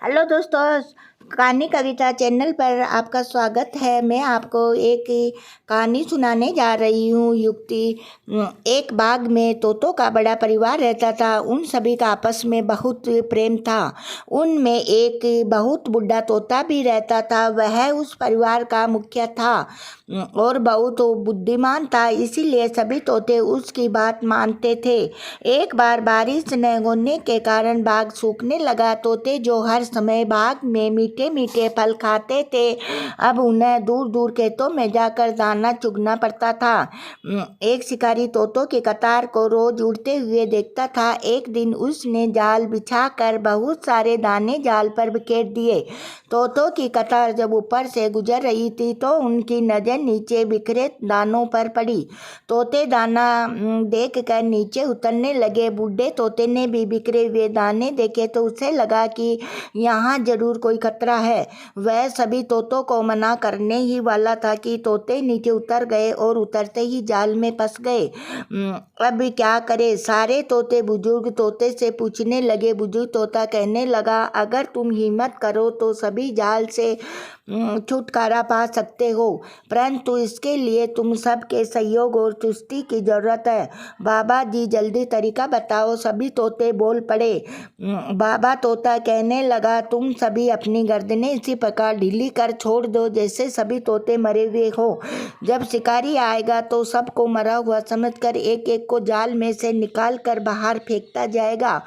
Hello दोस्तों, कहानी कविता channel पर आपका स्वागत है। मैं आपको एक कहानी सुनाने जा रही हूँ। युक्ति। एक बाग में तोतों का बड़ा परिवार रहता था। उन सभी का आपस में बहुत प्रेम था। उनमें एक बहुत बुढ़ा तोता भी रहता था। वह उस परिवार का मुखिया था और बहुत बुद्धिमान था, इसीलिए सभी तोते उसकी बात मानते थे। एक बार बारिश न होने के कारण बाग सूखने लगा। तोते जो हर समय बाग में मीठे मीठे फल खाते थे, अब उन्हें दूर दूर खेतों में जाकर दाना चुगना पड़ता था। एक शिकारी तोतों की कतार को रोज उड़ते हुए देखता था। एक दिन उसने जाल बिछाकर बहुत सारे दाने जाल पर बिखेर दिए। तोतों की कतार जब ऊपर से गुजर रही थी तो उनकी नज़र नीचे बिखरे दानों पर पड़ी। तोते दाना देखकर नीचे उतरने लगे। बूढ़े तोते ने भी बिखरे हुए दाने देखे तो उसे लगा कि यहाँ जरूर कोई खतरा है। वह सभी तोतों को मना करने ही वाला था कि तोते नीचे उतर गए और उतरते ही जाल में फंस गए। अब क्या करे? सारे तोते बुजुर्ग तोते से पूछने लगे। बुजुर्ग तोता कहने लगा, अगर तुम हिम्मत करो तो सभी जाल से छुटकारा पा सकते हो, परंतु इसके लिए तुम सबके सहयोग और चुस्ती की जरूरत है। बाबा जी, जल्दी तरीका बताओ। सभी तोते बोल पड़े। बाबा तोता कहने लगा, तुम सभी अपनी गर्दनें इसी प्रकार ढीली कर छोड़ दो जैसे सभी तोते मरे हुए हो। जब शिकारी आएगा तो सबको मरा हुआ समझकर एक एक को जाल में से निकाल कर बाहर फेंकता जाएगा।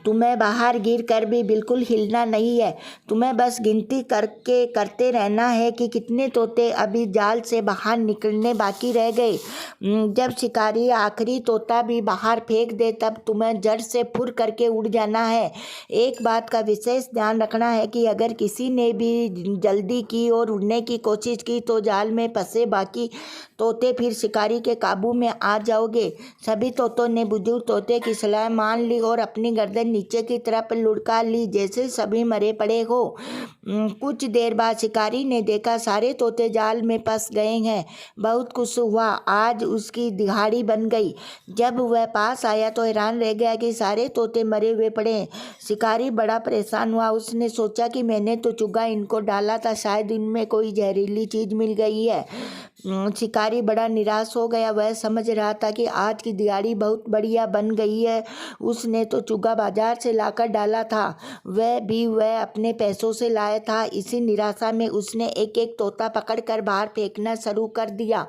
तुम्हें बाहर गिर कर भी बिल्कुल हिलना नहीं है। तुम्हें बस गिनती करते रहना है कि कितने तोते अभी जाल से बाहर निकलने बाकी रह गए। जब शिकारी आखिरी तोता भी बाहर फेंक दे तब तुम्हें जड़ से फुर करके उड़ जाना है। एक बात का विशेष ध्यान रखना है कि अगर किसी ने भी जल्दी की और उड़ने की कोशिश की तो जाल में फंसे बाकी तोते फिर शिकारी के काबू में आ जाओगे। सभी तोतों ने बुजुर्ग तोते की सलाह मान ली और अपनी गर्दन नीचे की तरफ लुढ़का ली जैसे सभी मरे पड़े हो। कुछ देर बाद शिकारी ने देखा सारे तोते जाल में फंस गए हैं। बहुत खुश हुआ। आज उसकी दिहाड़ी बन गई। जब वह पास आया तो हैरान रह गया कि सारे तोते मरे हुए पड़े हैं। शिकारी बड़ा परेशान हुआ। उसने सोचा कि मैंने तो चुगा इनको डाला था, शायद इनमें कोई जहरीली चीज मिल गई है। शिकारी बड़ा निराश हो गया। वह समझ रहा था कि आज की दिहाड़ी बहुत बढ़िया बन गई है। उसने तो चुगा बाजार से लाकर डाला था, वह अपने पैसों से लाया था। इसी निराशा में उसने एक एक तोता पकड़कर बाहर फेंकना शुरू कर दिया।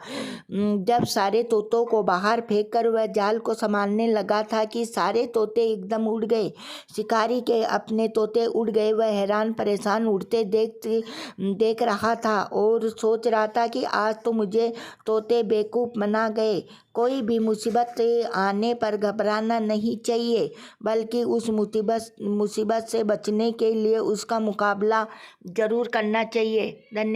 जब सारे तोतों को बाहर फेंककर वह जाल को संभालने लगा था कि सारे तोते एकदम उड़ गए। शिकारी के अपने तोते उड़ गए। वह हैरान परेशान उड़ते देख रहा था और सोच रहा था कि आज तो मुझे तोते बेवकूफ़ बना गए। कोई भी मुसीबत आने पर घबराना नहीं चाहिए, बल्कि उस मुसीबत से बचने के लिए उसका मुकाबला जरूर करना चाहिए। धन्यवाद।